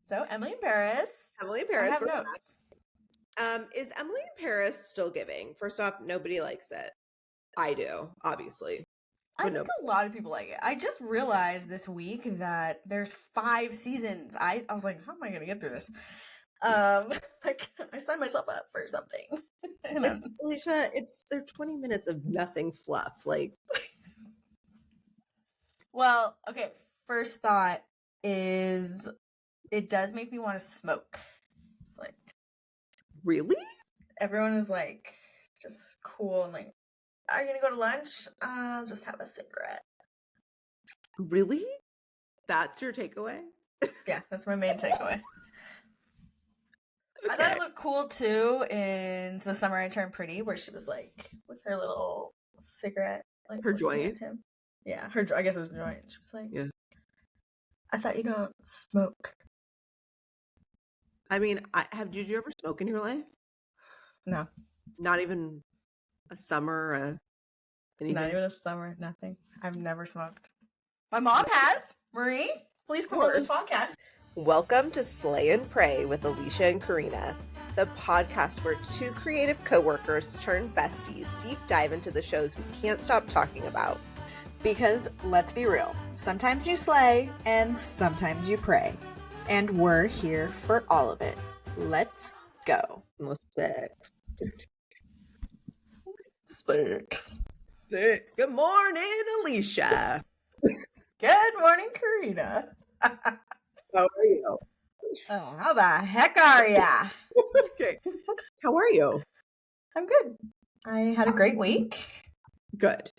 So, Emily in Paris. Emily in I Paris. have we're notes. back. Is Emily in Paris still giving? First off, nobody likes it. I do, obviously. I think a lot of people like it. I just realized this week that there's 5 seasons. I was like, how am I going to get through this? I signed myself up for something. It's, Alisha, they're 20 minutes of nothing fluff. Like, well, okay. First thought is it does make me want to smoke. It's like, really? everyone is like, just cool and like, are you going to go to lunch? I'll just have a cigarette. Really? That's your takeaway? Yeah, that's my main takeaway. Okay. I thought it looked cool too in The Summer I Turned Pretty, where she was like with her little cigarette, like Her looking joint? at him. Yeah, I guess it was a joint. She was like, Yeah. I thought you don't smoke. I mean, did you ever smoke in your life? No. Not even a summer, anything? Not even a summer, nothing. I've never smoked. My mom has. Marie, please come on this podcast. Welcome to Slay and Pray with Alisha and Corinna, the podcast where two creative coworkers turned besties deep dive into the shows we can't stop talking about. Because let's be real, sometimes you slay and sometimes you pray. And we're here for all of it. Let's go. Six. Good morning, Alisha. Good morning, Corinna. How are you? Oh, how the heck are ya? Okay. How are you? I'm good. I had a great week. Good.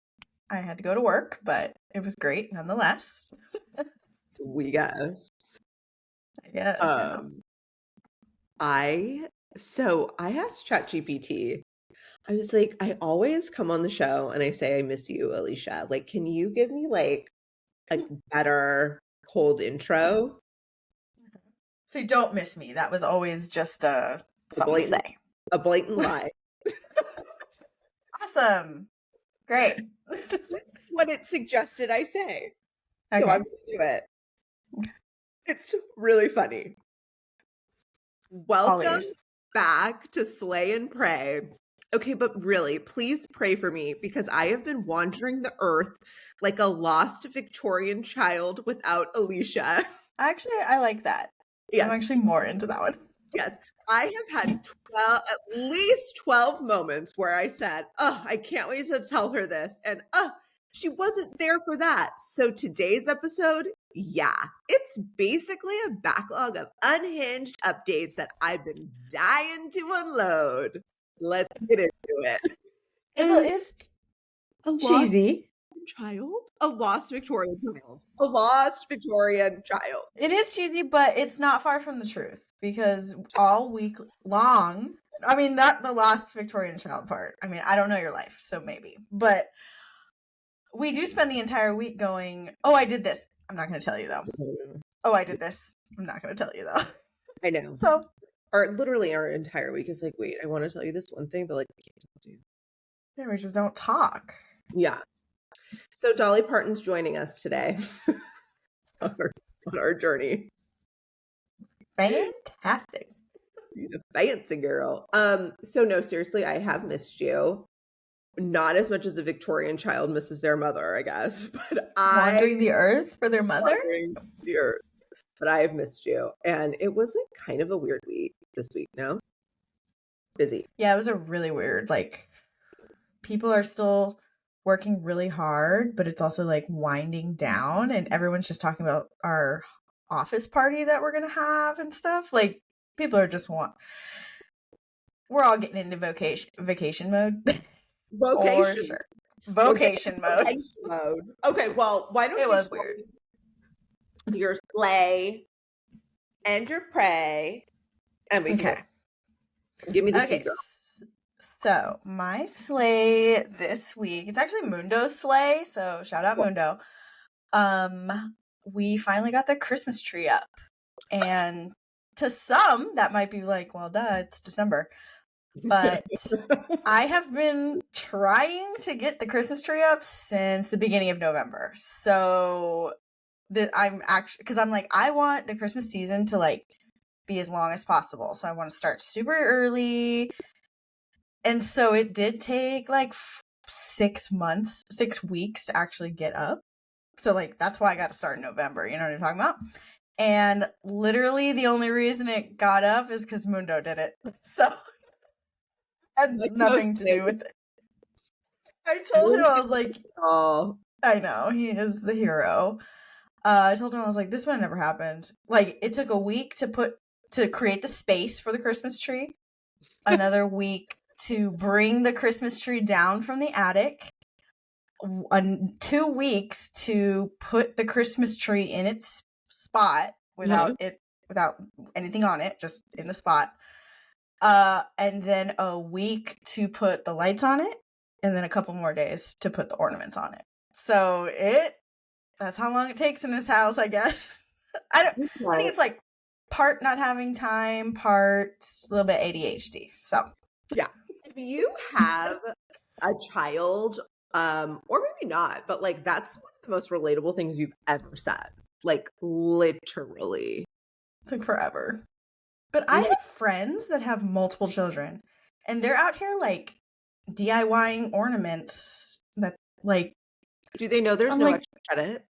I had to go to work, but it was great nonetheless. We guess. Yes. I asked ChatGPT. I was like, I always come on the show and I say I miss you, Alisha. Like, can you give me like a better cold intro? So you don't miss me. That was always just something to say. A blatant lie. Awesome. Great. This is what it suggested I say. Okay. So I'm going to do it. It's really funny. Welcome back to Slay and Pray. Okay, but really, please pray for me because I have been wandering the earth like a lost Victorian child without Alisha. Actually, I like that. Yes. I'm actually more into that one. Yes. I have had at least 12 moments where I said, oh, I can't wait to tell her this. And she wasn't there for that. So today's episode, it's basically a backlog of unhinged updates that I've been dying to unload. Let's get into it. It's cheesy. A lost Victorian child. A lost Victorian child. It is cheesy, but it's not far from the truth because all week long, I mean, not the lost Victorian child part. I mean, I don't know your life, so maybe. But we do spend the entire week going, oh, I did this. I'm not going to tell you, though. Oh, I did this. I'm not going to tell you, though. I know. So, literally our entire week is like, wait, I want to tell you this one thing, but like, I can't tell you. Yeah, we just don't talk. Yeah. So Dolly Parton's joining us today on our journey. Fantastic. You're a fancy girl. So no, seriously, I have missed you. Not as much as a Victorian child misses their mother, I guess. But wandering the earth for their mother? Wandering the earth. But I have missed you. And it was like kind of a weird week this week, no? Busy. Yeah, it was a really weird, like, people are still working really hard, but it's also like winding down and everyone's just talking about our office party that we're gonna have and stuff. Like, people are just we're all getting into vacation mode. For sure. Vocation mode. Okay, well, why don't it was weird. Your slay and your pray, and we can give me the tea, girl. So my sleigh this week, it's actually Mundo's sleigh, so shout out Mundo. We finally got the Christmas tree up, and to some that might be like, well, duh, it's December. But I have been trying to get the Christmas tree up since the beginning of November. So that I'm actually, because I'm like, I want the Christmas season to like be as long as possible. So I want to start super early. And so it did take like 6 weeks to actually get up. So like that's why I got to start in November. You know what I'm talking about? And literally the only reason it got up is because Mundo did it. So had Like most nothing to do things. with it. I told him, I was like, Oh, I know, he is the hero. I told him, I was like, this would have never happened. Like, it took a week to create the space for the Christmas tree, another week to bring the Christmas tree down from the attic, 2 weeks to put the Christmas tree in its spot without anything on it, just in the spot. And then a week to put the lights on it, and then a couple more days to put the ornaments on it. So that's how long it takes in this house, I guess. I think it's like part not having time, part a little bit ADHD. So yeah. If you have a child, or maybe not, but like that's one of the most relatable things you've ever said. Like literally. it took forever. But I have friends that have multiple children, and they're out here like DIYing ornaments that like. Do they know there's I'm no like, extra credit?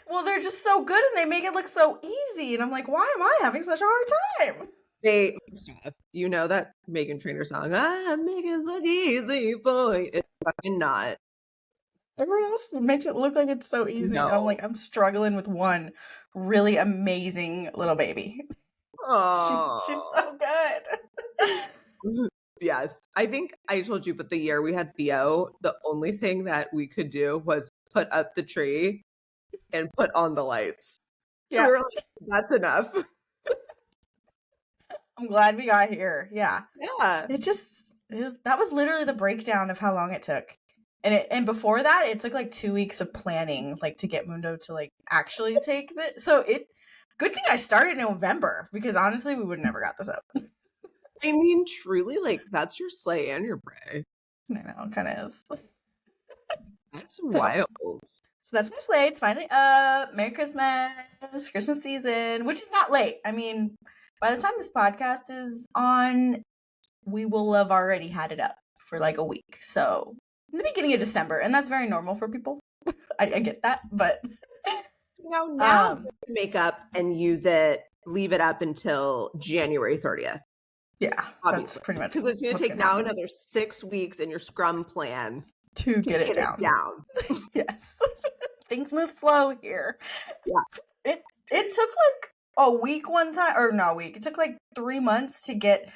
well, they're just so good and they make it look so easy. And I'm like, why am I having such a hard time? They stop. You know that Megan Trainor song, I make it look easy for you. It's fucking not. Everyone else makes it look like it's so easy. No. And I'm like, I'm struggling with one really amazing little baby. She's so good. Yes. I think I told you, but the year we had Theo, the only thing that we could do was put up the tree and put on the lights. So we were like, that's enough. I'm glad we got here. Yeah. Yeah. That was literally the breakdown of how long it took. And before that, it took like 2 weeks of planning, like to get Mundo to like actually take it. So good thing I started in November, because honestly, we would have never got this up. I mean, truly, like that's your sleigh and your bray. I know, it kind of is. That's wild. So that's my sleigh. It's finally up. Merry Christmas, Christmas season, which is not late. I mean, by the time this podcast is on, we will have already had it up for like a week. So in the beginning of December, and that's very normal for people. I get that, but now you can make up and use it, leave it up until January 30th. Yeah, obviously. That's pretty much because it's going to take now another 6 weeks in your scrum plan to get it down. Yes. Things move slow here. Yeah. It took like a week one time, or not a week. It took like 3 months to get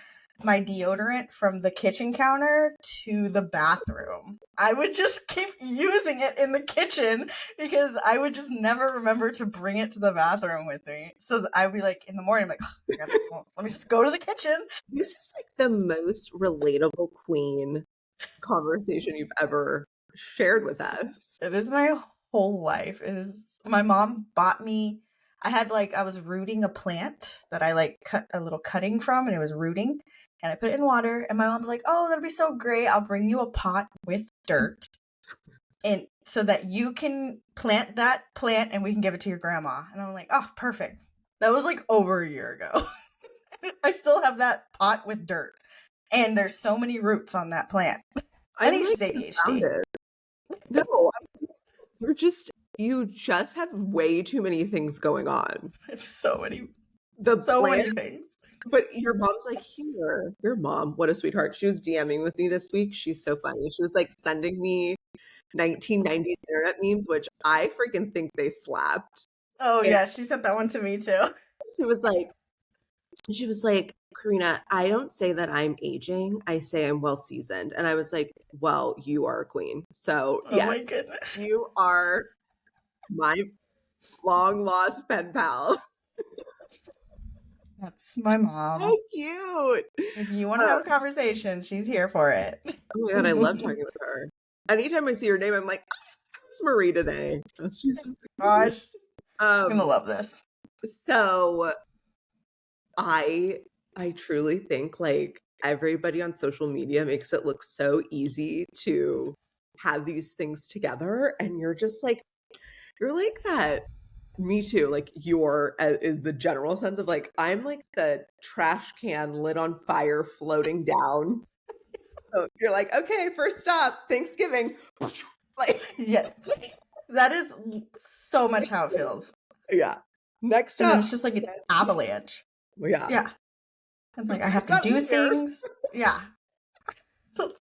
my deodorant from the kitchen counter to the bathroom. I would just keep using it in the kitchen because I would just never remember to bring it to the bathroom with me. So I would be like, in the morning, I'm like, let me just go to the kitchen. This is like the most relatable queen conversation you've ever shared with us. It is my whole life. It is. My mom bought me, I was rooting a plant that I like cut a little cutting from, and it was rooting, and I put it in water, and my mom's like, oh, that'll be so great. I'll bring you a pot with dirt, and so that you can plant that plant and we can give it to your grandma. And I'm like, oh, perfect. That was like over a year ago. I still have that pot with dirt, and there's so many roots on that plant. I think she's ADHD. No, you just have way too many things going on. So many things. But your mom's like, here, your mom, what a sweetheart. She was DMing with me this week. She's so funny. She was like sending me 1990s internet memes, which I freaking think they slapped. Oh, yeah, she sent that one to me too. She was like, Corinna, I don't say that I'm aging. I say I'm well seasoned. And I was like, well, you are a queen. So yes, my goodness, you are my long lost pen pal. That's my mom. So cute. If you want to have a conversation, she's here for it. Oh my God, I love talking with her. Anytime I see her name, I'm like, it's Marie today. She's just gosh. She's gonna love this. So I truly think like everybody on social media makes it look so easy to have these things together, and you're like that Me too. Like your is the general sense of like I'm like the trash can lit on fire floating down. So you're like, okay, first stop, Thanksgiving. Like Yes. That is so much how it feels. yeah. Next And then up. it's just like an avalanche. Yeah. Yeah. And like I have We've to got do leaders. things. Yeah.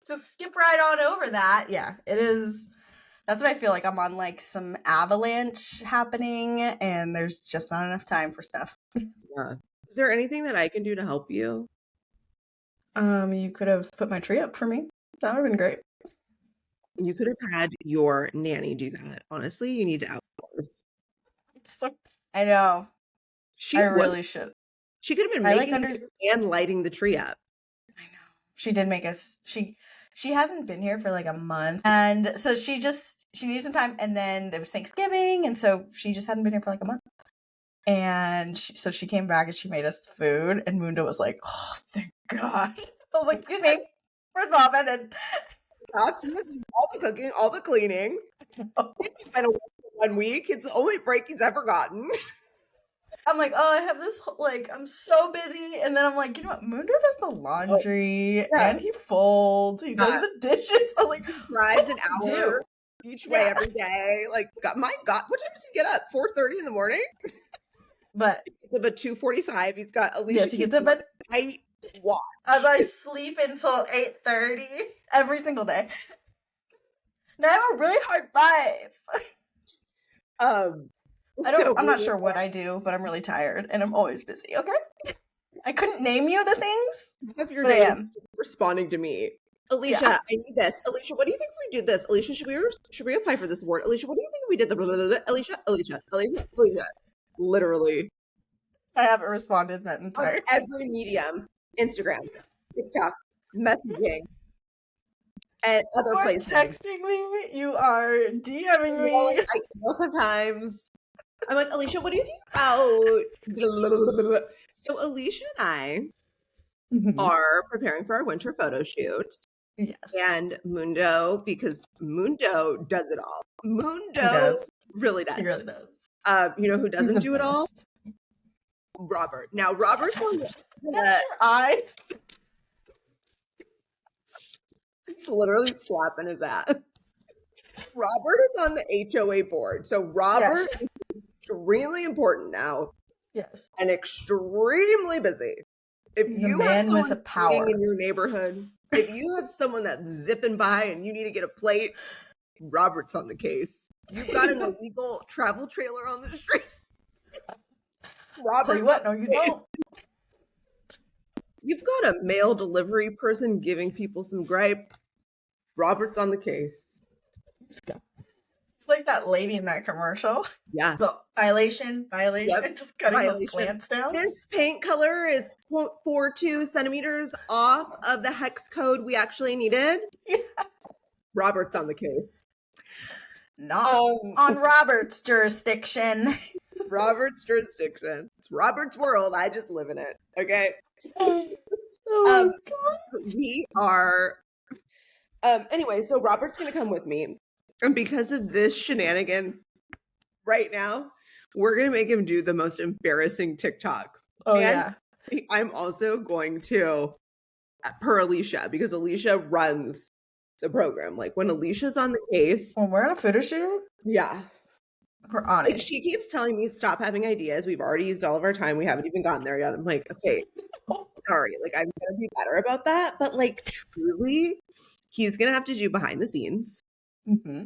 Just skip right on over that. Yeah. It is. That's what I feel like. I'm on like some avalanche happening and there's just not enough time for stuff. Yeah. Is there anything that I can do to help you? You could have put my tree up for me. That would have been great. You could have had your nanny do that. Honestly, you need to outsource. I know. I would. really should. She could have been I making like dinner and lighting the tree up. I know. She did make us. She hasn't been here for like a month, and so she needed some time. And then there was Thanksgiving, and so she just hadn't been here for like a month. And so she came back and she made us food. And Mundo was like, "Oh, thank God!" I was like, "Excuse me, first off, I did." All the cooking, all the cleaning. It's been 1 week. It's the only break he's ever gotten. I'm like, oh, I have this, like, I'm so busy. And then I'm like, you know what? Mundo does the laundry and he folds, he does the dishes. I was like, drives an hour each way every day. Like, my God, what time does he get up? 4:30 in the morning? But it's about 2:45. He's got Alisha. Yes, he gets up at night watch. As I sleep until 8:30 every single day. Now I have a really hard life. I'm not sure what I do, but I'm really tired and I'm always busy, okay? I couldn't name you the things, but I am. Responding to me. Alisha, I need this. Alisha, what do you think if we do this? Alisha, should we apply for this award? Alisha, what do you think if we did the blah, blah, blah, blah? Alisha. Literally. I haven't responded that entire on every medium. Instagram, TikTok, messaging. And other places. Texting me, you are DMing me. I email sometimes. I'm like, Alisha, what do you think about? So Alisha and I are preparing for our winter photo shoot. Yes. And Mundo, because Mundo does it all. Mundo really does. He really does. You know who doesn't do it all? Robert. Now, Robert your eyes. He's literally slapping his ass. Robert is on the HOA board. So Robert is extremely important now. Yes. And extremely busy. If you have someone with power in your neighborhood, if you have someone that's zipping by and you need to get a plate, Robert's on the case. You've got an illegal travel trailer on the street. Tell you what, no, you don't. You've got a mail delivery person giving people some gripe. Robert's on the case. It's like that lady in that commercial. Yeah. So violation, yep. Just cutting those plants down. This paint color is 0.42 centimeters off of the hex code we actually needed. Yeah. Robert's on the case. Not on Robert's jurisdiction. Robert's jurisdiction. It's Robert's world. I just live in it. Okay. We are. Anyway, so Robert's gonna come with me, and because of this shenanigan, right now, we're gonna make him do the most embarrassing TikTok. Oh and yeah. I'm also going to, per Alisha, because Alisha runs the program. Like when Alicia's on the case, when we're on a photo shoot, yeah. We're on it. She keeps telling me, stop having ideas. We've already used all of our time. We haven't even gotten there yet. I'm like, okay, sorry. Like, I'm going to be better about that. But, like, truly, he's going to have to do behind the scenes. Mm-hmm.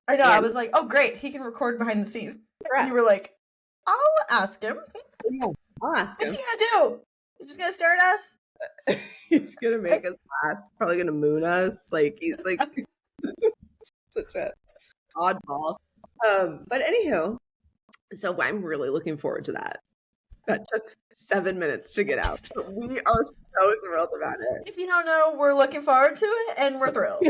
I know. I was like, oh, great. He can record behind the scenes. Correct. And you were like, I'll ask him. Yeah, I'll ask him. What's he going to do? He's just going to stare at us? He's going to make us laugh. Probably going to moon us. Like, he's like such a oddball. But anywho, so I'm really looking forward to that. That took 7 minutes to get out. But we are so thrilled about it. If you don't know, we're looking forward to it and we're thrilled.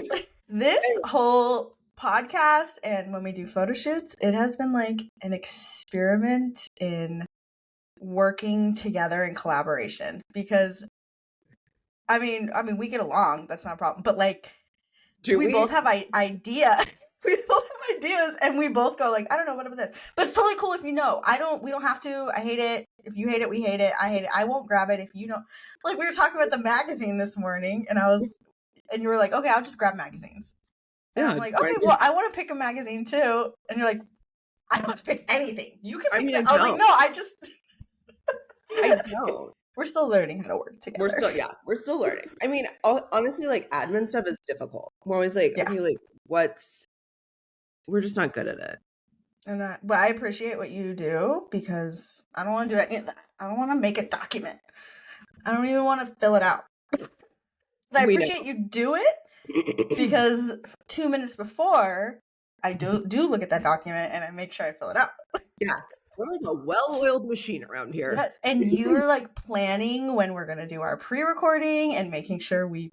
This whole podcast and when we do photo shoots, it has been like an experiment in working together in collaboration because I mean we get along, that's not a problem. But like we both have ideas. We both have ideas, and we both go like, I don't know, what about this? But it's totally cool if you know. We don't have to. I hate it. If you hate it, we hate it. I hate it. I won't grab it if you don't. Like, we were talking about the magazine this morning, and you were like, okay, I'll just grab magazines. And I'm like, okay, well, I want to pick a magazine too. And you're like, I don't have to pick anything. You can pick I was like, no, I don't. We're still learning how to work together. We're still learning. I mean, honestly, like admin stuff is difficult. We're always like, okay, like we're just not good at it. But I appreciate what you do because I don't want to do any of that. I don't want to make a document. I don't even want to fill it out. But I appreciate you do it because 2 minutes before I do look at that document and I make sure I fill it out. Yeah. We're like a well-oiled machine around here. Yes, and you're like planning when we're going to do our pre-recording and making sure we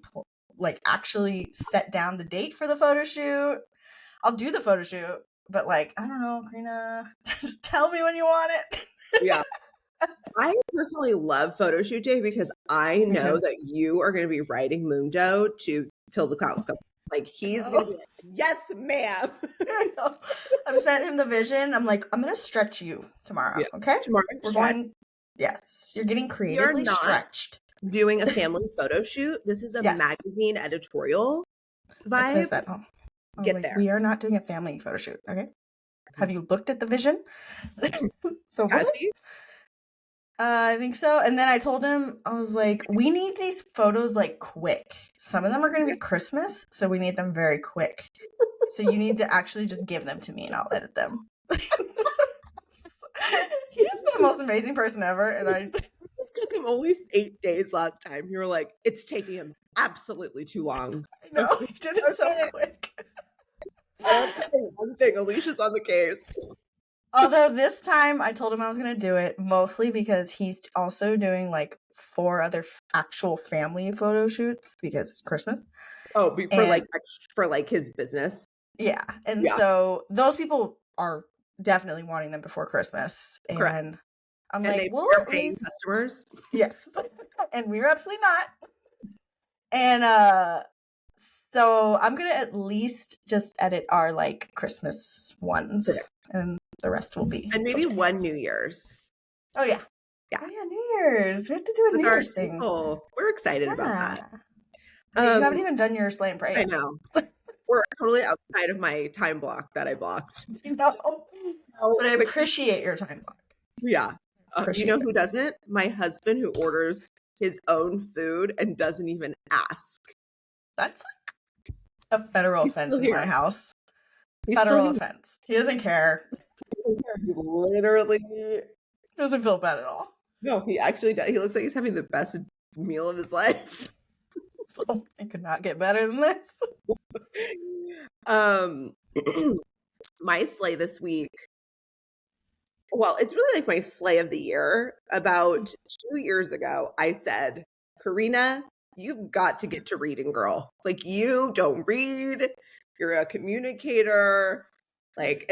like actually set down the date for the photo shoot. I'll do the photo shoot, but like, I don't know, Corinna, just tell me when you want it. Yeah. I personally love photo shoot day because I know that you are going to be writing Mundo till the cows come. Like, he's going to be like, yes, ma'am. I've sent him the vision. I'm like, I'm going to stretch you tomorrow. Okay? Tomorrow. We're going. Yes. You're getting creatively stretched. Doing a family photo shoot. This is a magazine editorial vibe. Get there. We are not doing a family photo shoot. Okay? Have you looked at the vision? So, I think so. And then I told him, I was like, we need these photos like quick. Some of them are going to be Christmas, so we need them very quick. So you need to actually just give them to me and I'll edit them. He's the most amazing person ever. And it took him only 8 days last time. You were like, it's taking him absolutely too long. I know. He did it so quick. One thing, Alicia's on the case. Although this time I told him I was going to do it mostly because he's also doing like 4 other actual family photo shoots because it's Christmas. Oh, for his business. Yeah. And so those people are definitely wanting them before Christmas. And correct. I'm like, well, paying customers. Yes. And we're absolutely not. And so I'm going to at least just edit our like Christmas ones. Correct. And the rest will be. And maybe one New Year's. Oh, yeah. Yeah. Oh, yeah, New Year's. We have to do a New Year's thing. We're excited about that. You haven't even done your sleigh and pray. I know. We're totally outside of my time block that I blocked. No. But I appreciate your time block. Yeah. You know who doesn't? My husband, who orders his own food and doesn't even ask. That's like a federal offense in my house. Federal offense. He doesn't care. He literally doesn't feel bad at all. No, he actually does. He looks like he's having the best meal of his life. So it could not get better than this. My sleigh this week. Well, it's really like my sleigh of the year. About 2 years ago, I said, Corinna, you've got to get to reading, girl. Like, you don't read. You're a communicator. Like,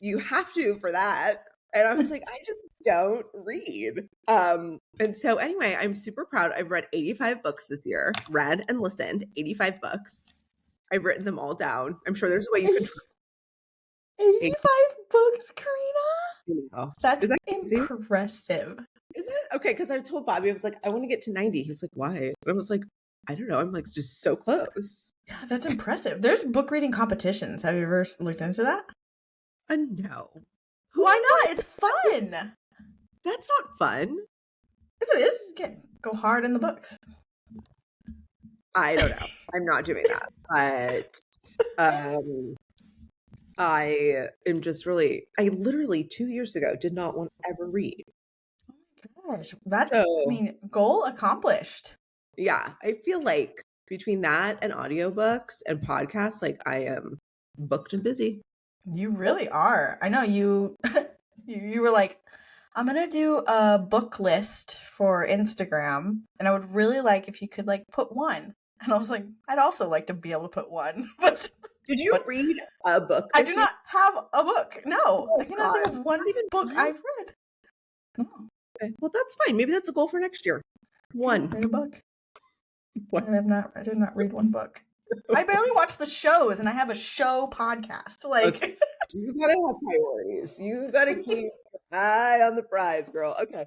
you have to for that. And I was like, I just don't read. And so anyway, I'm super proud. I've read 85 books this year. Read and listened 85 books. I've written them all down. I'm sure there's a way you can 85 books, Corinna? That's impressive. Is it? Okay, because I told Bobby, I was like, I want to get to 90. He's like, why? And I was like, I don't know. I'm like, just so close. Yeah, that's impressive. There's book reading competitions. Have you ever looked into that? No. Why not? It's fun. That's not fun. Yes, it is. You go hard in the books. I don't know. I'm not doing that. But I am just I literally 2 years ago did not want to ever read. Oh my gosh. That's, goal accomplished. Yeah. I feel like between that and audiobooks and podcasts, like I am booked and busy. You really are. I know you were like, I'm going to do a book list for Instagram and I would really like if you could like put one. And I was like, I'd also like to be able to put one. But did you read a book? I do not have a book. No. I cannot think of one book I've read. No. Okay. Well, that's fine. Maybe that's a goal for next year. One. Read a book. What? I did not read one book. I barely watch the shows, and I have a show podcast. Like, you gotta have priorities. You gotta keep your eye on the prize, girl. Okay.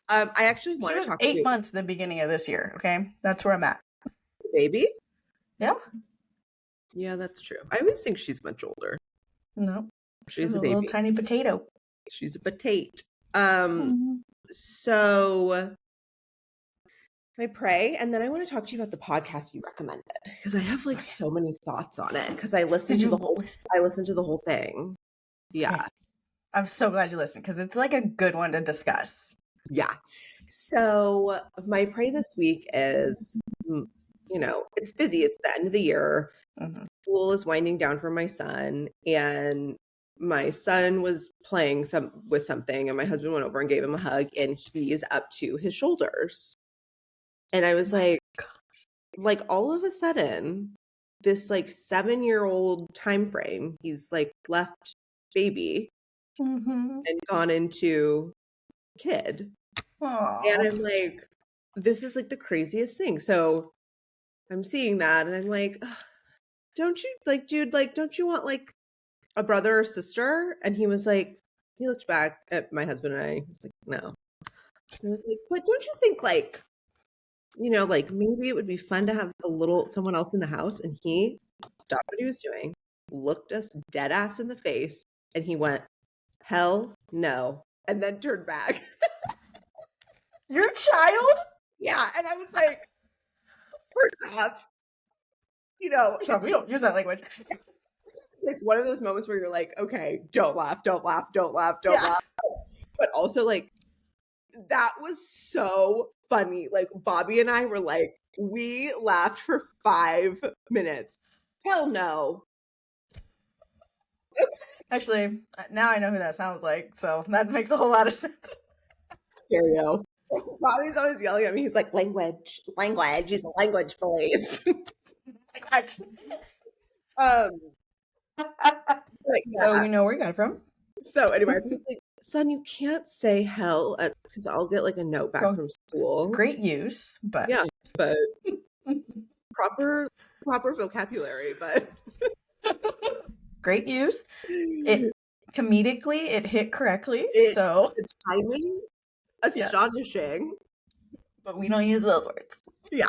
I actually she want to was talk to 8 you, months at the beginning of this year. Okay, that's where I'm at. baby. Yeah. Yeah, that's true. I always think she's much older. No, She's she's a a little baby. tiny potato. She's a potato. Mhm. So I pray, and then I want to talk to you about the podcast you recommended because I have like so many thoughts on it because I listened Did to the you whole. listen? I listened to the whole thing. Yeah, Okay. I'm so glad you listened because it's like a good one to discuss. yeah. So my pray this week is, it's busy. It's the end of the year. Mhm. School is winding down for my son, and my son was playing with something, and my husband went over and gave him a hug, and he's up to his shoulders. And I was like all of a sudden, this like 7-year-old time frame, he's like left baby Mm-hmm. and gone into kid. And I'm like, this is like the craziest thing. So I'm seeing that and I'm like, "Ugh, don't you like, dude, like, don't you want like a brother or sister?" And he was like, he looked back at my husband and I was like, no. And I was like, but don't you think like, like maybe it would be fun to have someone else in the house? And he stopped what he was doing, looked us dead ass in the face, and he went, hell no. And then turned back. Your child? Yeah. And I was like, first off, So we don't use that language. like one of those moments where you're like, okay, don't laugh, don't laugh, don't laugh, don't Yeah. laugh. But also like that was so funny. Like Bobby and I were like, we laughed for 5 minutes. Hell no. Actually, now I know who that sounds like, so that makes a whole lot of sense. Stereo. Bobby's always yelling at me. He's like, language, use a language, please. Like, So yeah. we know where you got it from. So anyway, I was like, son, you can't say hell because I'll get like a note back from school. Great use, but Yeah, but proper vocabulary, but great use. It comedically, it hit correctly. So the timing, astonishing. But we don't use those words. Yeah.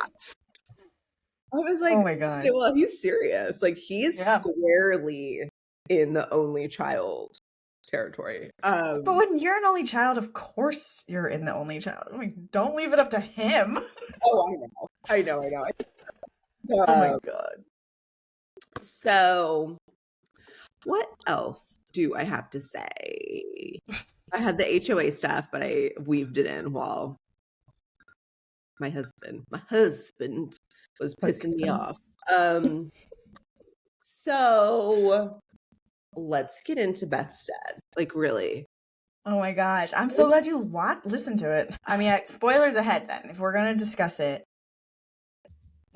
I was like, oh my god. Okay, well, he's serious. Like he's squarely in the only child territory. But when you're an only child, of course you're in the only child. I mean, don't leave it up to him. Oh, I know. Oh my god. So, what else do I have to say? I had the HOA stuff, but I weaved it in while my husband was pissing me off. So let's get into Beth's Dead. Like really. Oh my gosh. I'm so glad you listen to it. I mean, spoilers ahead then. If we're going to discuss it,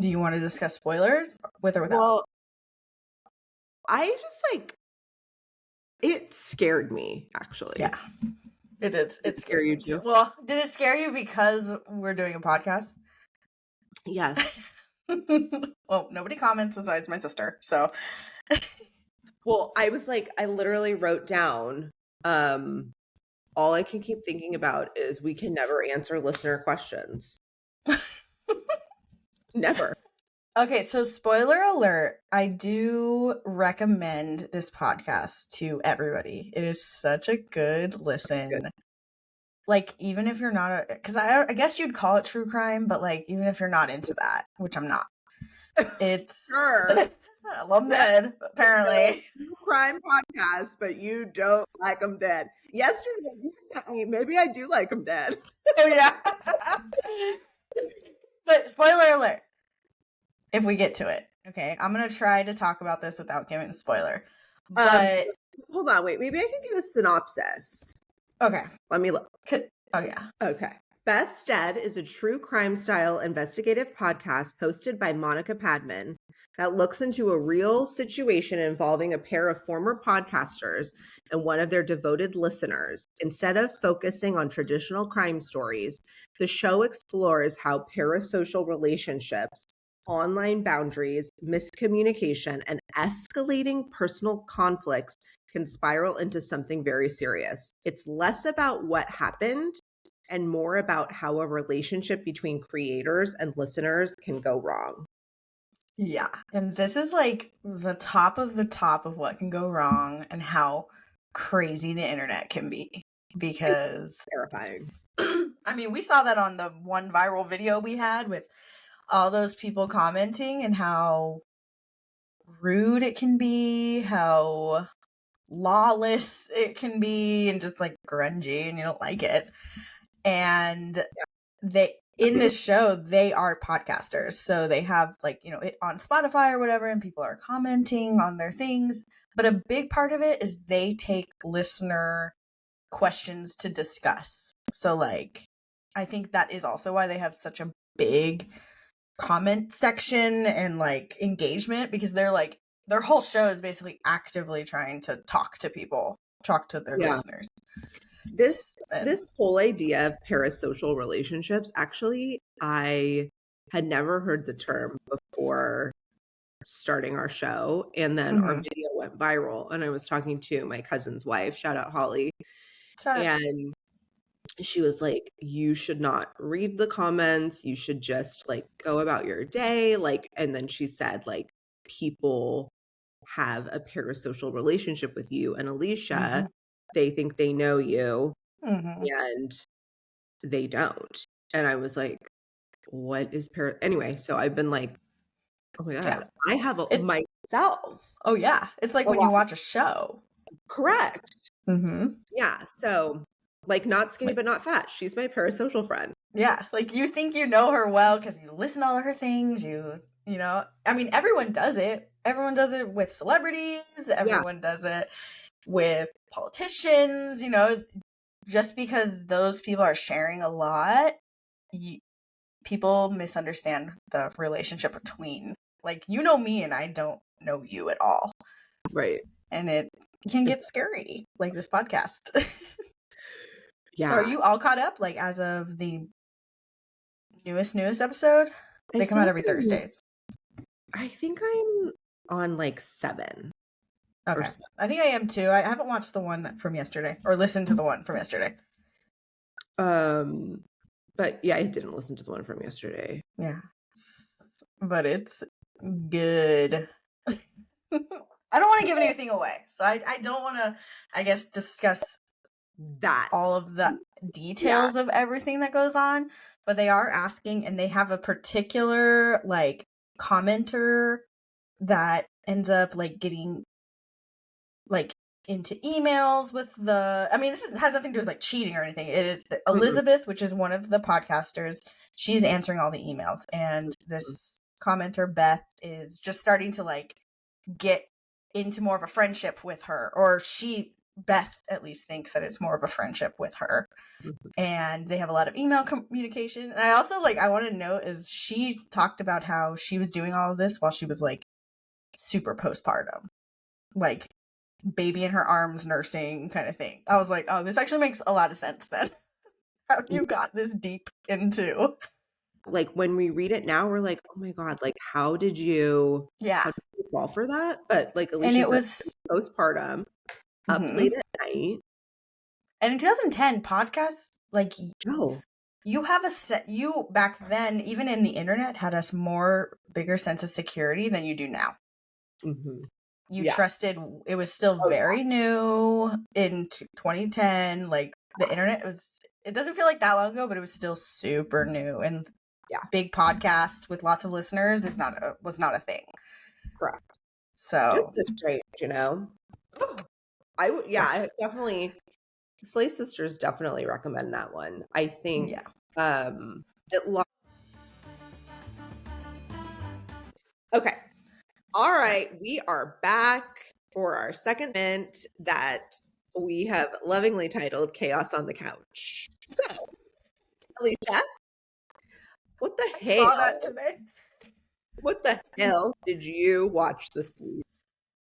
do you want to discuss spoilers with or without? Well, I just like, it scared me actually. Yeah. It did. It scared you too? Well, did it scare you because we're doing a podcast? Yes. Well, nobody comments besides my sister, so. Well, I was like, I literally wrote down, all I can keep thinking about is we can never answer listener questions. Never. Okay, so spoiler alert, I do recommend this podcast to everybody. It is such a good listen. Good. Like, even if you're not because I guess you'd call it true crime, but like, even if you're not into that, which I'm not, it's sure. I love them dead, apparently. True crime podcast, but you don't like them dead. Yesterday, you sent me, maybe I do like them dead. Oh, yeah. But spoiler alert. If we get to it. Okay, I'm going to try to talk about this without giving a spoiler. But hold on, wait. Maybe I can do a synopsis. Okay. Let me look. Oh, yeah. Okay. Beth's Dead is a true crime style investigative podcast hosted by Monica Padman that looks into a real situation involving a pair of former podcasters and one of their devoted listeners. Instead of focusing on traditional crime stories, the show explores how parasocial relationships, online boundaries, miscommunication, and escalating personal conflicts can spiral into something very serious. It's less about what happened and more about how a relationship between creators and listeners can go wrong. Yeah. And this is like the top of what can go wrong and how crazy the internet can be. Because It's terrifying. I mean, we saw that on the one viral video we had with all those people commenting and how rude it can be, how lawless it can be, and just like grungy and you don't like it. And they in this show, they are podcasters. So they have like, it on Spotify or whatever, and people are commenting on their things. But a big part of it is they take listener questions to discuss. So like, I think that is also why they have such a big comment section and like engagement, because they're like, their whole show is basically actively trying to talk to people, talk to their listeners. This whole idea of parasocial relationships, actually, I had never heard the term before starting our show. And then our video went viral. And I was talking to my cousin's wife, shout out Holly. And she was like, you should not read the comments. You should just like go about your day. Like, and then she said, like, people have a parasocial relationship with you and Alisha. They think they know you and they don't. And I was like, what is anyway, so I've been like, oh my God, I have myself. Oh yeah. It's like when you watch a show. Correct. Yeah. So like, not skinny, but not fat. She's my parasocial friend. Yeah. Like you think you know her well because you listen to all of her things. You know, I mean, everyone does it. Everyone does it with celebrities. Everyone does it with politicians, just because those people are sharing a lot, people misunderstand the relationship between, like, me and I don't know you at all. Right. And it can get scary, like this podcast. Yeah. So are you all caught up, like, as of the newest episode? They come out every Thursdays. I think I'm on like 7. Okay. I think I am too. I haven't watched the one from yesterday or listened to the one from yesterday. But yeah, I didn't listen to the one from yesterday. Yeah. But it's good. I don't want to give anything away. So I don't want to, I guess, discuss that all of the details of everything that goes on, but they are asking, and they have a particular like commenter that ends up like getting like into emails with this has nothing to do with like cheating or anything. It is Elizabeth, which is one of the podcasters. She's answering all the emails, and this commenter Beth is just starting to like get into more of a friendship with her, or Beth at least thinks that it's more of a friendship with her. And they have a lot of email communication. And I also I want to note is she talked about how she was doing all of this while she was like super postpartum, like baby in her arms nursing kind of thing. I was like, oh, this actually makes a lot of sense then. How you got this deep into, like, when we read it now, we're like, oh my God, like, how did you fall for that? But like, Alisha, and it was postpartum, up late at night. And in 2010, podcasts, like, you have you back then, even in the internet, had a bigger sense of security than you do now. You trusted, it was still very new in 2010. Like, the internet it doesn't feel like that long ago, but it was still super new. And big podcasts with lots of listeners was not a thing. Correct. So just a strange, I definitely, the Slay Sisters definitely recommend that one. I think okay. All right, we are back for our second segment that we have lovingly titled Chaos on the Couch. So, Alisha, what the hell? I saw that today. What the hell did you watch this week?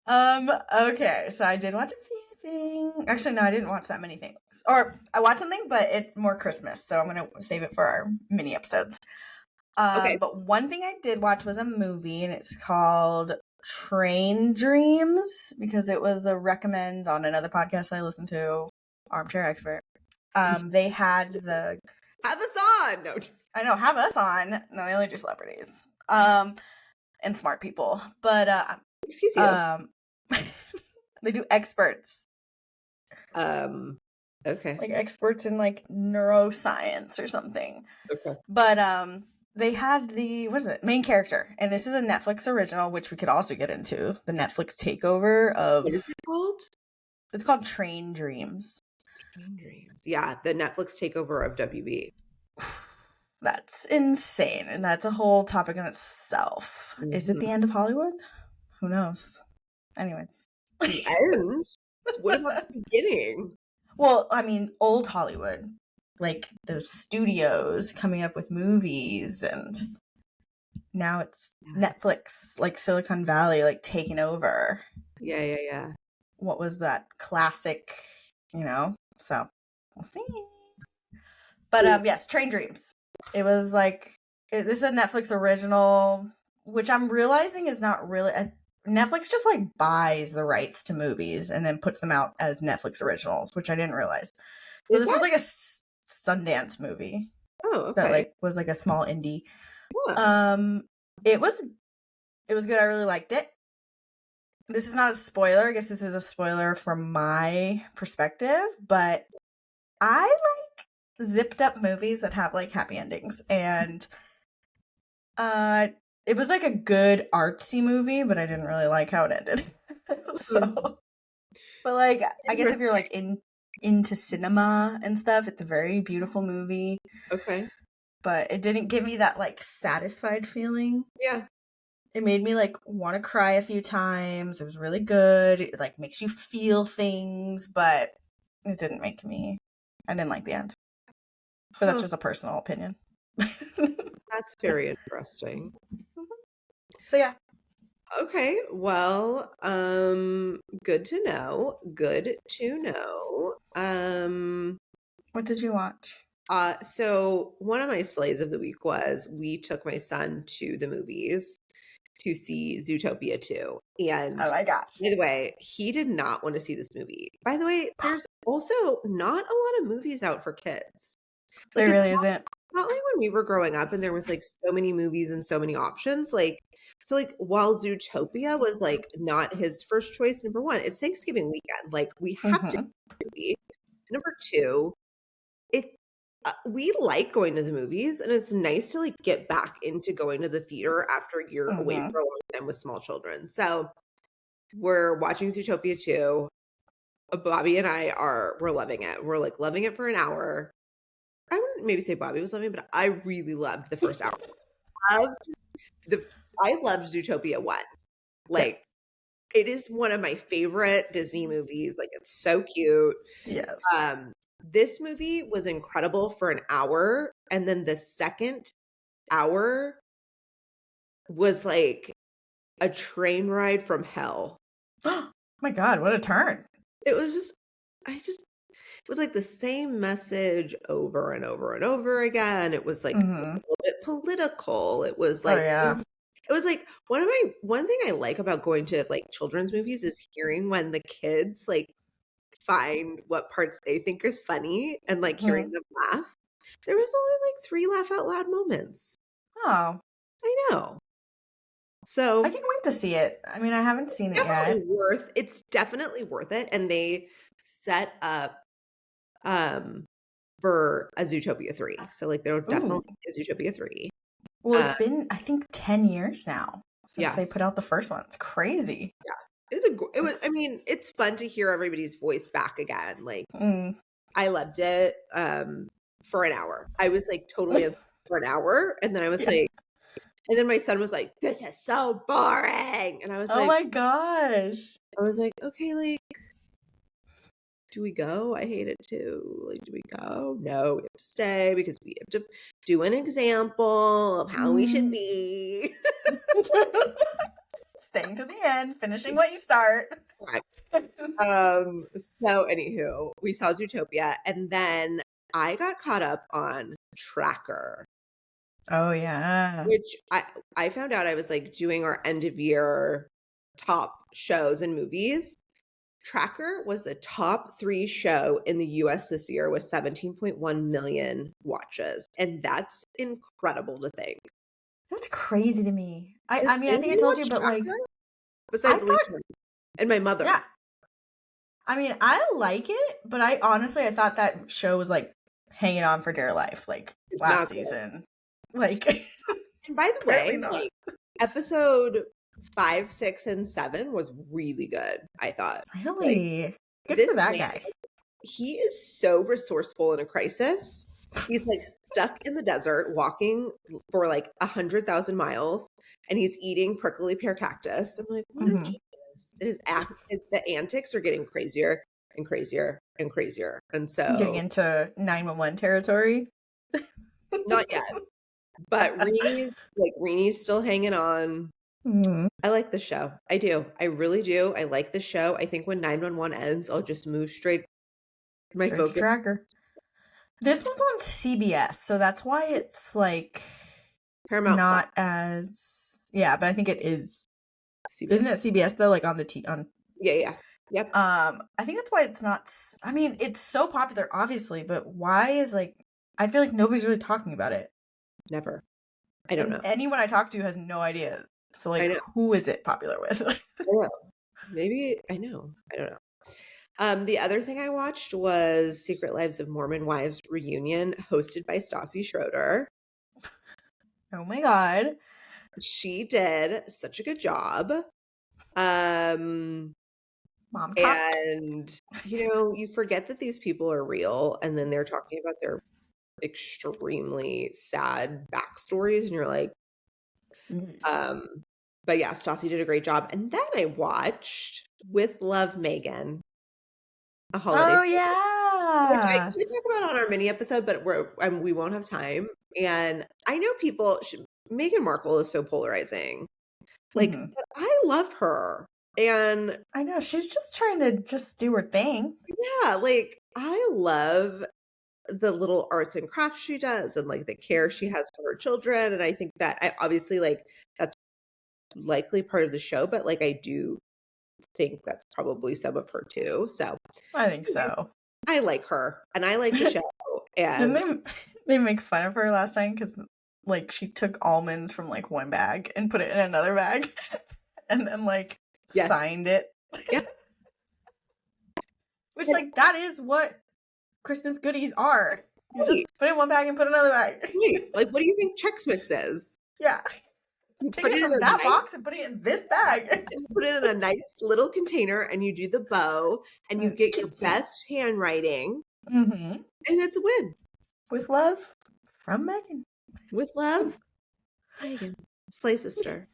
Okay, so I did watch a few things. Actually, no, I didn't watch that many things. Or I watched something, but it's more Christmas, so I'm gonna save it for our mini episodes. Okay. But one thing I did watch was a movie, and it's called Train Dreams because it was a recommend on another podcast I listened to, Armchair Expert. They had the Have us on. No. I know, have us on. No, they only do celebrities. And smart people. But Excuse you. they do experts. Okay. Like experts in like neuroscience or something. Okay. But they had the main character, and this is a Netflix original, which we could also get into the Netflix takeover of. What is it called? It's called Train Dreams. Train Dreams. Yeah, the Netflix takeover of WB. That's insane, and that's a whole topic in itself. Mm-hmm. Is it the end of Hollywood? Who knows? Anyways. The end? What about the beginning? Well, I mean, old Hollywood. Like those studios coming up with movies, and now it's Netflix, like Silicon Valley, like taking over. Yeah. What was that classic, So we'll see. But yes, Train Dreams. It was like, this is a Netflix original, which I'm realizing is not really Netflix just like buys the rights to movies and then puts them out as Netflix originals, which I didn't realize. So this was like a Sundance movie. Oh, okay. That like was like a small indie. Huh. It was good. I really liked it. This is not a spoiler. I guess this is a spoiler from my perspective, but I like zipped up movies that have like happy endings, and it was like a good artsy movie, but I didn't really like how it ended. So, but like, I guess if you're like into cinema and stuff, it's a very beautiful movie. Okay. But it didn't give me that like satisfied feeling. Yeah. It made me like want to cry a few times. It was really good. It like makes you feel things, but it didn't make me. I didn't like the end. But that's just a personal opinion. That's very interesting. So yeah. Okay, well, good to know. What did you watch? So one of my sleighs of the week was we took my son to the movies to see Zootopia 2. And oh my gosh. By the way, he did not want to see this movie. By the way, there's also not a lot of movies out for kids. Like, there really isn't. Not like when we were growing up and there was like so many movies and so many options. So while Zootopia was like not his first choice, number one, it's Thanksgiving weekend. Like we have to movie. Number two, we like going to the movies, and it's nice to like get back into going to the theater after a year away for a long time with small children. So we're watching Zootopia 2. Bobby and I we're loving it. We're like loving it for an hour. I wouldn't maybe say Bobby was loving it, but I really loved the first hour. I loved Zootopia 1. Like, It is one of my favorite Disney movies. Like, it's so cute. Yes. This movie was incredible for an hour, and then the second hour was like a train ride from hell. Oh my God, what a turn. It was just, it was like the same message over and over and over again. It was like a little bit political. It was like, it was like one thing I like about going to like children's movies is hearing when the kids like find what parts they think is funny and like hearing them laugh. There was only like 3 laugh out loud moments. Oh, I know. So I can't wait to see it. I mean, I haven't seen it yet. It's definitely worth it. And they set up for a Zootopia 3. So like there'll definitely be a Zootopia 3. Well, it's been I think 10 years now since they put out the first one. It's crazy. Yeah. I mean, it's fun to hear everybody's voice back again. Like I loved it for an hour. I was like totally for an hour, and then I was like, and then my son was like, "This is so boring," and I was like, "Oh my gosh!" I was like, "Okay, like, do we go? I hate it too. Like, do we go? No, we have to stay because we have to do an example of how we should be." Staying to the end, finishing what you start. Right. So anywho, we saw Zootopia, and then I got caught up on Tracker. Oh yeah. which I found out I was like doing our end of year top shows and movies. Tracker was the top 3 show in the US this year with 17.1 million watches. And that's incredible to think. That's crazy to me. Does I mean, I think I anybody told you, watch but like, Tracker? I Besides thought, Alisha and my yeah. mother. I mean, I like it, but I honestly, I thought that show was like hanging on for dear life, like It's last not good. season. Like, And by the apparently way, not. like episode 5, 6, and 7 was really good, I thought. Like Really? Good this for that man, guy. he is so resourceful in a crisis. He's like stuck in the desert walking for like 100,000 miles and he's eating prickly pear cactus. I'm like, what a Hmm. genius. The antics are getting crazier and crazier and crazier. And Getting so, into 911 territory. not yet, but Reenie's still hanging on. Mm. I like the show. I do. I really do. I like the show. I think when 911 ends, I'll just move straight my Straight to focus. Tracker. This one's on CBS, so that's why it's like Paramount Plus, not as yeah, but I think it is. Isn't it CBS. CBS though? Like on the on. Yeah, yeah. Yep. I think that's why it's not. I mean, it's so popular, obviously, but why is like? I feel like nobody's really talking about it, Never. I don't and know. anyone I talk to has no idea. So I like, know. who is it popular with? I know. Maybe I know. I don't know. The other thing I watched was Secret Lives of Mormon Wives reunion hosted by Stassi Schroeder. Oh my god, She did such a good job. mom talk. And you forget that these people are real and then they're talking about their extremely sad backstories and you're like, um, but yeah, Stassi did a great job. And then I watched With Love Megan, a holiday Oh which I yeah. could talk about on our mini episode, but we won't have time. And I know Meghan Markle is so polarizing. Like, Hmm. but I love her. And I know she's just trying to just do her thing. yeah, like I love the little arts and crafts she does and like the care she has for her children. And I think that I obviously like that's likely part of the show, but like I do think that's probably some of her too. So I think so. I like her and I like the show. Didn't And they make fun of her last time because like she took almonds from like one bag and put it in another bag, and then like yes, signed it. yeah. Which like that is what Christmas goodies are. You just Wait, put it in one bag and put it in another bag. wait, like what do you think Chex Mix is? Yeah. You Take put it it in from a that nice box and put it in this bag. you put it in a nice little container and you do the bow and you And it's get your cutesy. best handwriting Mm-hmm. and it's a win. With love from Megan. With love, Megan, Slay Sister.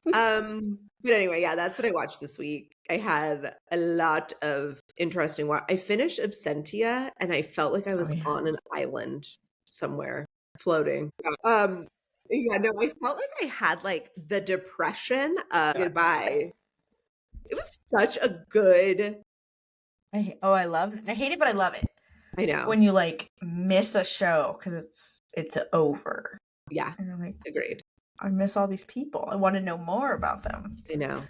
But anyway, yeah, that's what I watched this week. I had a lot of interesting I finished Absentia and I felt like I was on an island somewhere floating. Yeah, no, I felt like I had like the depression of goodbye. It was such a good I hate it, but I love it. I know. When you like miss a show because it's over. Yeah. And I'm like, Agreed. I miss all these people. I want to know more about them. I know.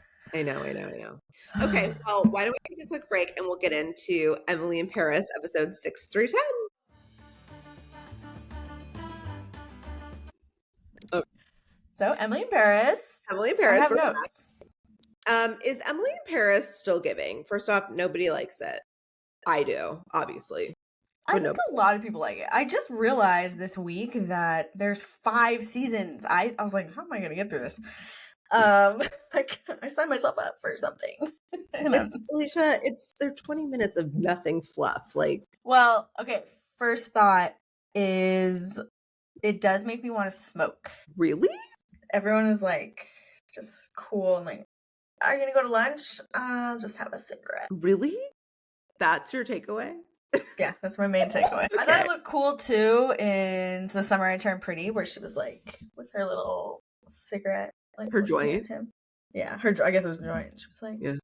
Okay, well, why don't we take a quick break and we'll get into Emily in Paris, episodes 6 through 10. Okay. So Emily in Paris. Emily in Paris. I have notes. Is Emily in Paris still giving? First off, nobody likes it. I do, obviously. I think a lot of people like it. I just realized this week that there's 5 seasons. I was like, how am I going to get through this? Like I signed myself up for something. Alisha, they're 20 minutes of nothing fluff. Like, well, okay. First thought is it does make me want to smoke. Really? Everyone is like just cool and like, are you going to go to lunch? I'll just have a cigarette. Really? That's your takeaway? Yeah, that's my main takeaway. Okay. I thought it looked cool too in The Summer I Turned Pretty, where she was like with her little cigarette, like her joint. Yeah, I guess it was joint. She was like, yeah.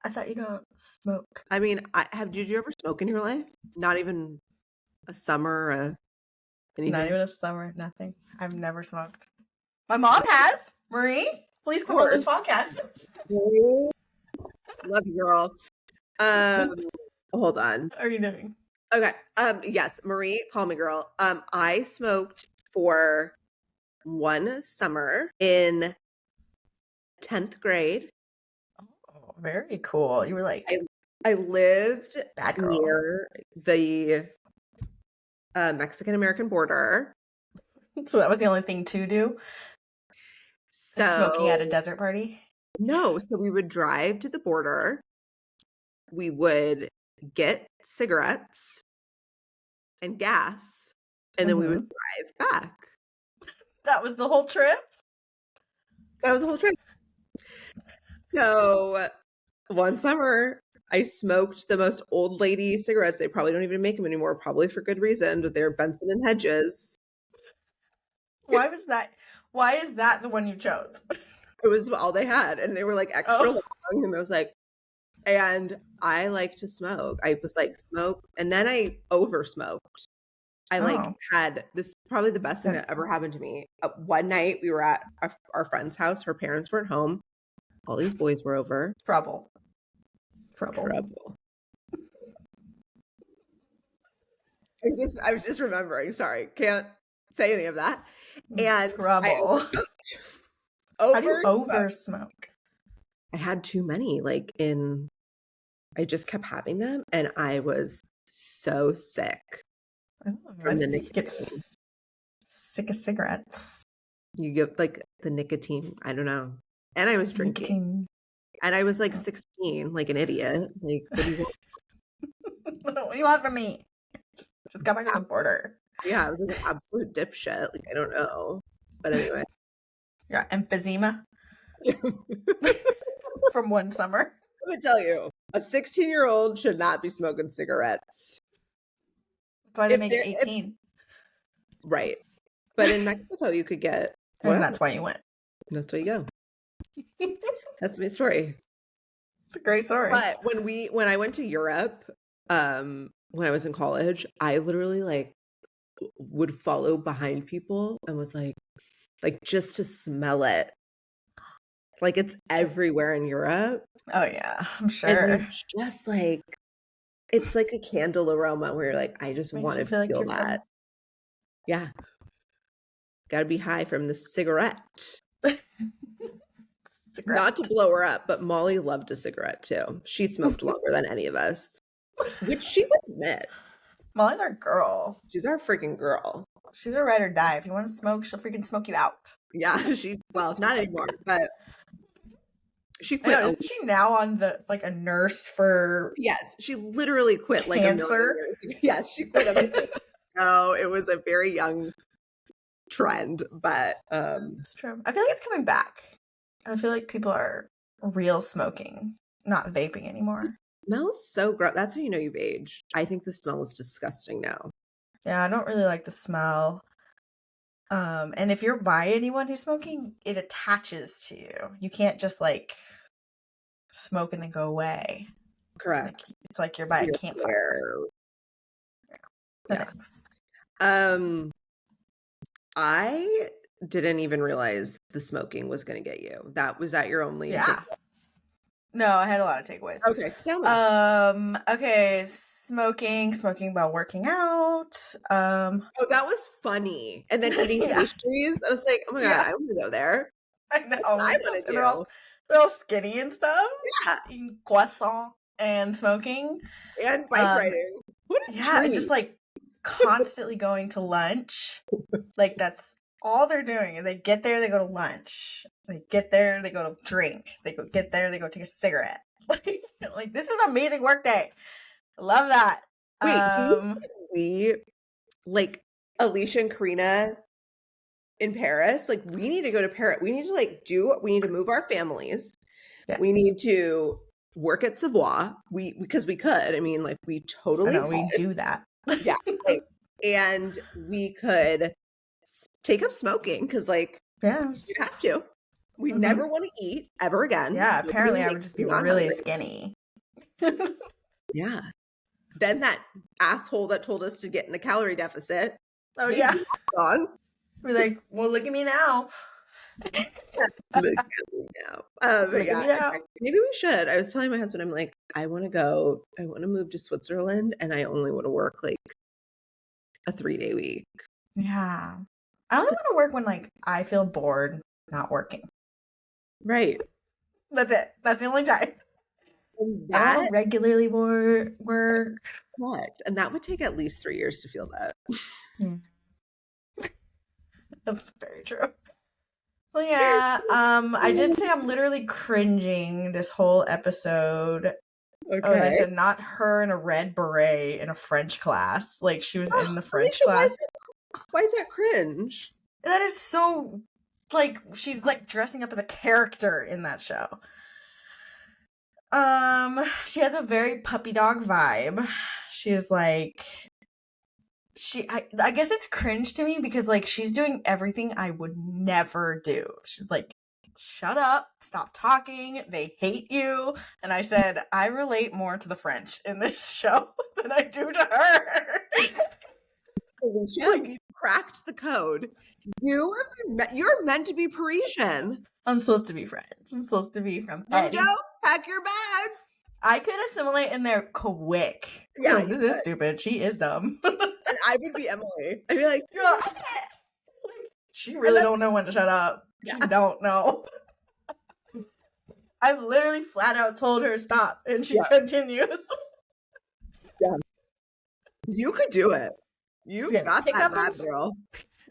I thought you don't smoke. I mean, did you ever smoke in your life? Not even a summer, Anything? Not even a summer, nothing. I've never smoked. My mom has. Marie, please come on this podcast. Love you, girl. Hold on. What are you doing? Okay. Yes, Marie, call me girl. I smoked for one summer in 10th grade. Oh, very cool. You were like, I lived bad girl. near the Mexican-American border. So that was the only thing to do? Smoking at a desert party? No, so we would drive to the border. We would get cigarettes and gas, and then we would drive back. That was the whole trip? That was the whole trip. So one summer, I smoked the most old lady cigarettes. They probably don't even make them anymore, probably for good reason, but they're Benson and Hedges. Why was that? Why is that the one you chose? It was all they had, and they were like extra long, and I was like, and I like to smoke. I was like, smoke, and then I over smoked. I had this, probably the best thing that ever happened to me. One night we were at our friend's house. Her parents weren't home. All these boys were over. Trouble. I was just remembering. Sorry, can't say any of that. And trouble. How do you over smoke? I had too many. I just kept having them, and I was so sick. From the nicotine. Get sick of cigarettes. You get like the nicotine. I don't know. And I was drinking. Nicotine. And I was like 16, like an idiot. Like, what do you want? What do you want from me? Just got back on the border. Yeah, I was like an absolute dipshit. Like, I don't know. But anyway. Yeah, emphysema. From one summer. Let me tell you, a 16-year-old should not be smoking cigarettes. That's why they make it 18. Right. But in Mexico, you could get. And that's why you went. That's why you go. That's my story. It's a great story. But when I went to Europe, when I was in college, I literally would follow behind people and was like just to smell it. Like, it's everywhere in Europe. Oh yeah, I'm sure. And just it's like a candle aroma where you're like, I just want to feel that. Yeah. Got to be high from the cigarette. Not to blow her up, but Molly loved a cigarette too. She smoked longer than any of us, which she would admit. Molly's our girl. She's our freaking girl. She's a ride or die. If you want to smoke, she'll freaking smoke you out. Yeah, not anymore, but she quit. Isn't she now on a nurse for? Yes, she literally quit cancer. Yes, she quit everything. No, it was a very young trend, but it's true. I feel like it's coming back. I feel like people are real smoking, not vaping anymore. It smells so gross. That's how you know you've aged. I think the smell is disgusting now. Yeah, I don't really like the smell. And if you're by anyone who's smoking, it attaches to you. You can't just smoke and then go away. Correct. It's like you're by a campfire. Yeah. I didn't even realize the smoking was going to get you. Was that your only? Yeah. No, I had a lot of takeaways. Okay, tell me. Okay, smoking while working out. Oh, that was funny. And then eating pastries. I was like, oh my god, I want to go there. I know. I want to do. They're all skinny and stuff. Yeah, eating croissant and smoking and bike riding. What a treat. Just constantly going to lunch. That's all they're doing. They get there, they go to lunch. They get there, they go to drink. Get there, they go take a cigarette. This is an amazing work day. I love that. Wait, do you think Alisha and Corinna in Paris? We need to go to Paris. We need to we need to move our families. Yes. We need to work at Savoy. Because we could. I mean, we totally we do that. Yeah. And we could take up smoking because you have to. We never want to eat ever again. Yeah, apparently I would just be really skinny. Yeah. Then that asshole that told us to get in a calorie deficit Oh Maybe yeah. on. We're like, well, look at me now. Look at me now. But Look at yeah, me now. maybe we should. I was telling my husband, I'm like, I want to move to Switzerland, and I only want to work like a 3-day week. Yeah. I only want to work when like I feel bored not working. Right. That's it. That's the only time. And I don't want that to regularly work. correct. And that would take at least 3 years to feel that. That's very true. So yeah, I did say I'm literally cringing this whole episode. Okay. Oh, and I said not her in a red beret in a French class. Like she was in the French Alisha, class. why is that cringe? That is so like she's like dressing up as a character in that show. She has a very puppy dog vibe. She is like I guess it's cringe to me because like she's doing everything I would never do. She's like, shut up, stop talking, they hate you. And I said, I relate more to the French in this show than I do to her. Alisha, you cracked the code. You're meant to be Parisian. I'm supposed to be French. I'm supposed to be from Mundo, Paris. pack your bags. I could assimilate in there quick. Yeah, like, this is stupid. She is dumb. And I would be Emily. I'd be like, she really don't know when to shut up. She don't know. I've literally flat out told her stop, and she continues. Yeah, you could do it. You got that bad girl.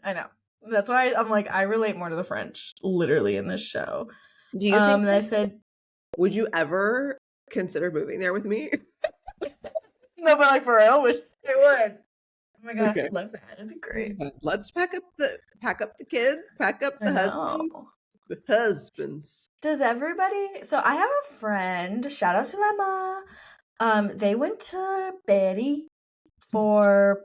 I know. That's why I'm like, I relate more to the French, literally, in this show. Do you think? I said, would you ever consider moving there with me? No, but like for real, I would. Oh my god, I'd love that. It'd be great. Let's pack up the kids, pack up the husbands. The husbands. Does everybody? So I have a friend. Shout out to Lemma. They went to Betty for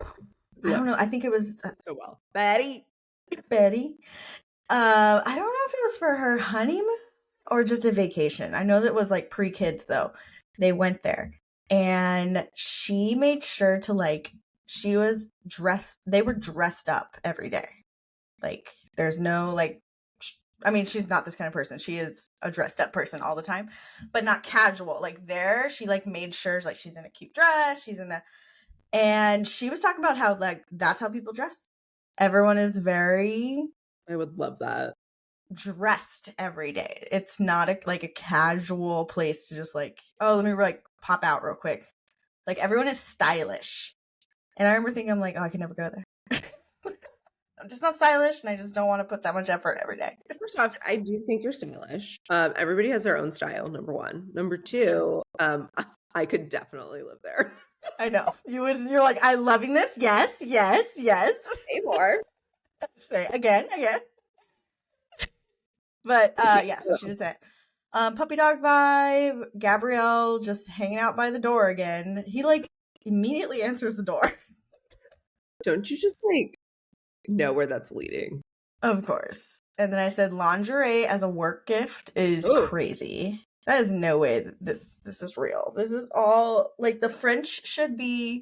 I don't know. I think it was so well, Betty. I don't know if it was for her honeymoon or just a vacation. I know that was like pre-kids though. They went there and she made sure to like. She was dressed. They were dressed up every day. Like there's no like. I mean, she's not this kind of person. She is a dressed up person all the time, but not casual. Like there, she like made sure like she's in a cute dress. And she was talking about how like that's how people dress. Everyone is very. I would love that. Dressed every day. It's not like a casual place to just like, oh, let me like pop out real quick. Like everyone is stylish. And I remember thinking, I'm like, oh, I can never go there. I'm just not stylish, and I just don't want to put that much effort every day. First off, I do think you're stylish. Everybody has their own style, number one. Number two, I could definitely live there. I know. You're like, I'm loving this. Yes. Say more. Say again. But yeah, so she did say puppy dog vibe, Gabrielle just hanging out by the door again. He like immediately answers the door. Don't you just like know where that's leading? Of course. And then I said lingerie as a work gift is crazy. That is no way that this is real. This is all like the French should be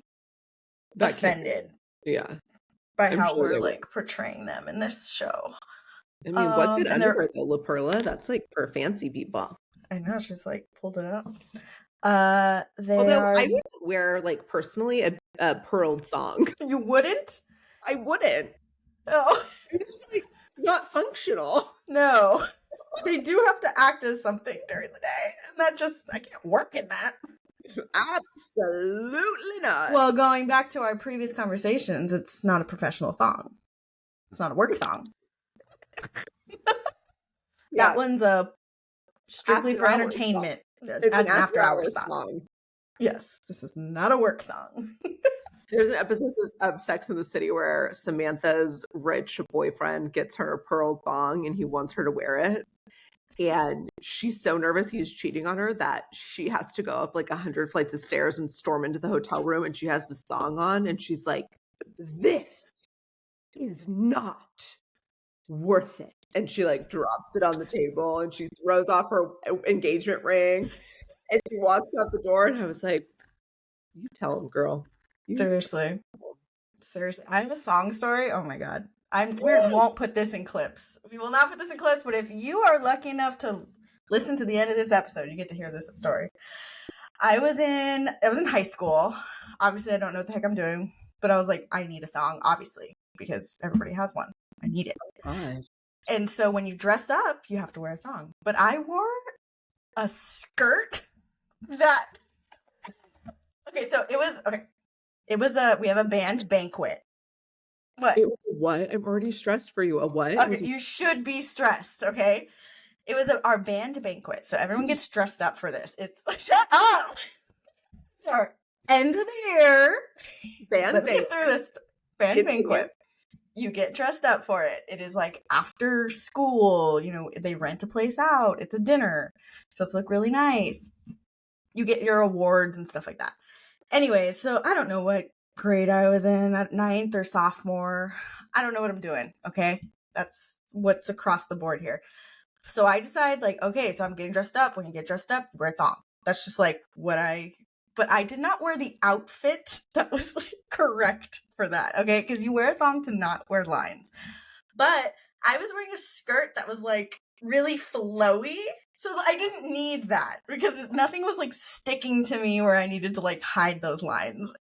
offended. Yeah. By how we're like portraying them in this show. I mean, what good underwear though, La Perla? That's like for fancy people. I know, she's like pulled it out. I wouldn't wear like personally a pearled thong. You wouldn't? I wouldn't. Oh. I just feel like it's not functional. No. They do have to act as something during the day. And that just, I can't work in that. Absolutely not. Well, going back to our previous conversations, it's not a professional thong. It's not a work thong. That one's a strictly for entertainment. It's an after hours thong. Yes, this is not a work thong. There's an episode of Sex in the City where Samantha's rich boyfriend gets her a pearl thong and he wants her to wear it. And she's so nervous he's cheating on her that she has to go up like 100 flights of stairs and storm into the hotel room. And she has this thong on and she's like, this is not worth it. And she like drops it on the table and she throws off her engagement ring and she walks out the door. And I was like, you tell him, girl. Seriously. Seriously, I have a thong story. Oh my god. We won't put this in clips. We will not put this in clips, but if you are lucky enough to listen to the end of this episode, you get to hear this story. I was in high school. Obviously, I don't know what the heck I'm doing, but I was like, I need a thong, obviously, because everybody has one. I need it. Gosh. And so when you dress up, you have to wear a thong. But I wore a skirt that we have a band banquet. What? It was a what? I'm already stressed for you. A what? Okay, you should be stressed, okay? It was our band banquet, so everyone gets dressed up for this. It's shut up! It's our end of the year. Let me get through this. Band banquet. You get dressed up for it. It is like after school, they rent a place out. It's a dinner. It's supposed to look really nice. You get your awards and stuff like that. Anyway, so I don't know what grade I was in, at 9th or sophomore. I don't know what I'm doing, okay? That's what's across the board here. So I decide, okay, so I'm getting dressed up. When you get dressed up, you wear a thong. That's just but I did not wear the outfit that was correct for that, okay? Because you wear a thong to not wear lines. But I was wearing a skirt that was really flowy. So I didn't need that because nothing was sticking to me where I needed to hide those lines.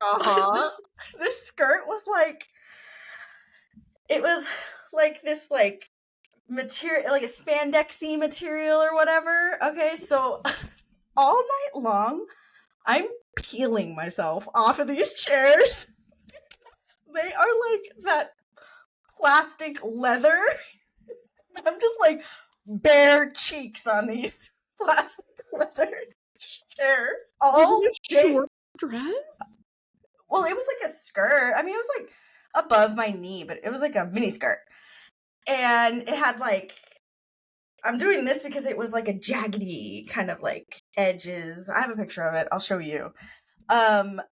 Uh-huh. This skirt was it was this material, a spandexy material or whatever. Okay, so all night long, I'm peeling myself off of these chairs. They are that plastic leather. I'm just bare cheeks on these plastic leather chairs. Was it a short dress? Well, it was a skirt. I mean, it was above my knee, but it was a mini skirt. And it had I'm doing this because it was a jaggedy kind of edges. I have a picture of it. I'll show you. But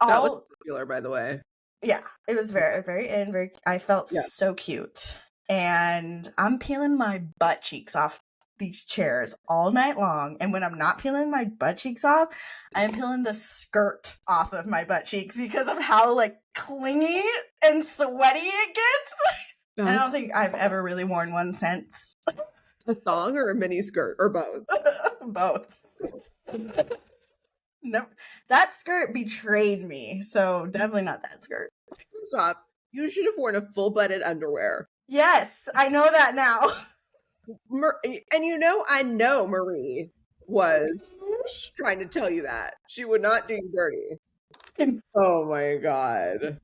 that was popular, by the way. Yeah, it was very, very. I felt so cute, and I'm peeling my butt cheeks off these chairs all night long. And when I'm not peeling my butt cheeks off, I'm peeling the skirt off of my butt cheeks because of how clingy and sweaty it gets. And I don't think I've ever really worn one since. A thong or a mini skirt or both? Both. No, that skirt betrayed me, so definitely not that skirt. Stop. You should have worn a full-butted underwear. Yes, I know that now. And I know Marie was trying to tell you that. She would not do you dirty. Oh my god.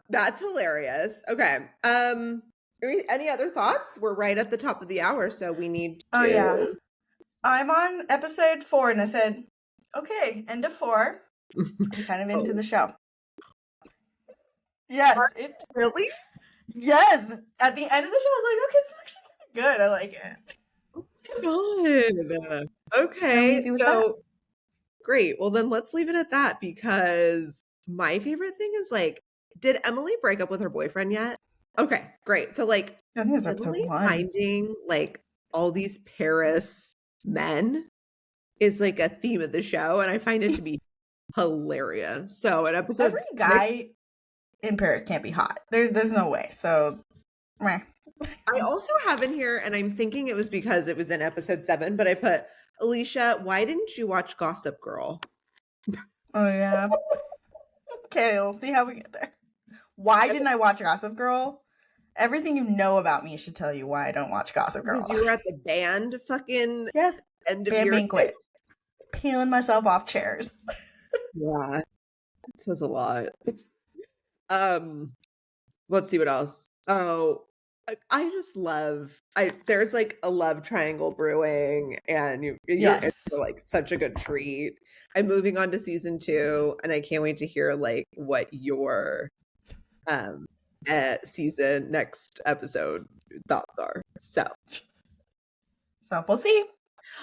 That's hilarious. Okay. Any other thoughts? We're right at the top of the hour, so we need to... Oh yeah. I'm on episode 4 and I said, okay, end of 4. I'm kind of into the show. Yes. Really? Yes. At the end of the show, I was like, okay, this is actually good. I like it. Good. Okay. So great. Well, then let's leave it at that because my favorite thing is did Emily break up with her boyfriend yet? Okay, great. So I think it's Emily episode 1. finding all these Paris men is a theme of the show, and I find it to be hilarious. So an episode, every guy in Paris can't be hot. There's no way. So meh. I also have in here, and I'm thinking it was because it was in episode 7, but I put, Alisha, why didn't you watch Gossip Girl? Oh yeah. Okay, we'll see how we get there. Why didn't I watch Gossip Girl? Everything you know about me should tell you why I don't watch Gossip Girl. Because you were at the band fucking end of band year banquet. Peeling myself off chairs. Yeah. It says a lot. Let's see what else. Oh, I just love there's a love triangle brewing, and you're in for such a good treat. I'm moving on to season 2, and I can't wait to hear what your season next episode thoughts are. So we'll see.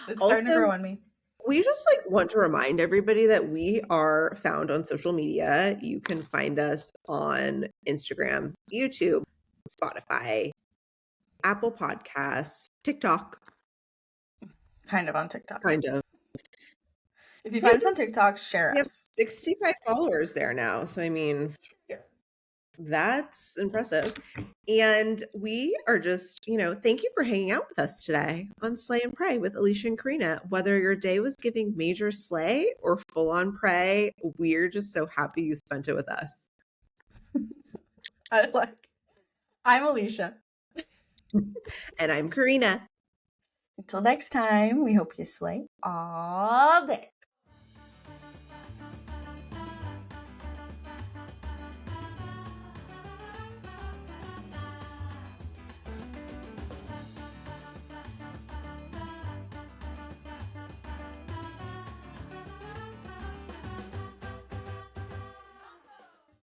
It's starting to grow on me. We just want to remind everybody that we are found on social media. You can find us on Instagram, YouTube, Spotify, Apple Podcasts, TikTok. Kind of on TikTok. Kind of. If you find us on TikTok, share We have us. 65 followers there now. So, I mean, that's impressive. And we are just, thank you for hanging out with us today on Slay and Pray with Alisha and Corinna. Whether your day was giving major slay or full on pray, we're just so happy you spent it with us. I'm Alisha. And I'm Corinna. Until next time, we hope you slay all day.